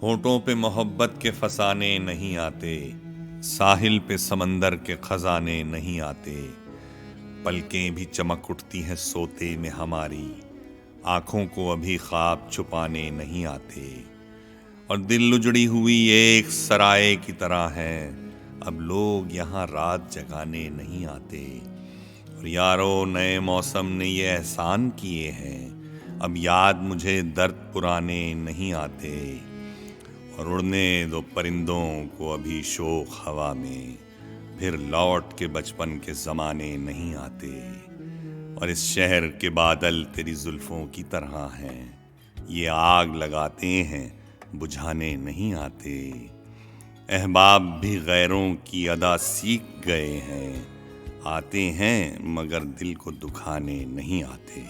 ہونٹوں پہ محبت کے فسانے نہیں آتے، ساحل پہ سمندر کے خزانے نہیں آتے، پلکیں بھی چمک اٹھتی ہیں سوتے میں ہماری، آنکھوں کو ابھی خواب چھپانے نہیں آتے، اور دل اجڑی ہوئی ایک سرائے کی طرح ہے، اب لوگ یہاں رات جگانے نہیں آتے، اور یارو نئے موسم نے یہ احسان کیے ہیں، اب یاد مجھے درد پرانے نہیں آتے، اور اڑنے دو پرندوں کو ابھی شوق ہوا میں، پھر لوٹ کے بچپن کے زمانے نہیں آتے، اور اس شہر کے بادل تیری زلفوں کی طرح ہیں، یہ آگ لگاتے ہیں بجھانے نہیں آتے، احباب بھی غیروں کی ادا سیکھ گئے ہیں، آتے ہیں مگر دل کو دکھانے نہیں آتے۔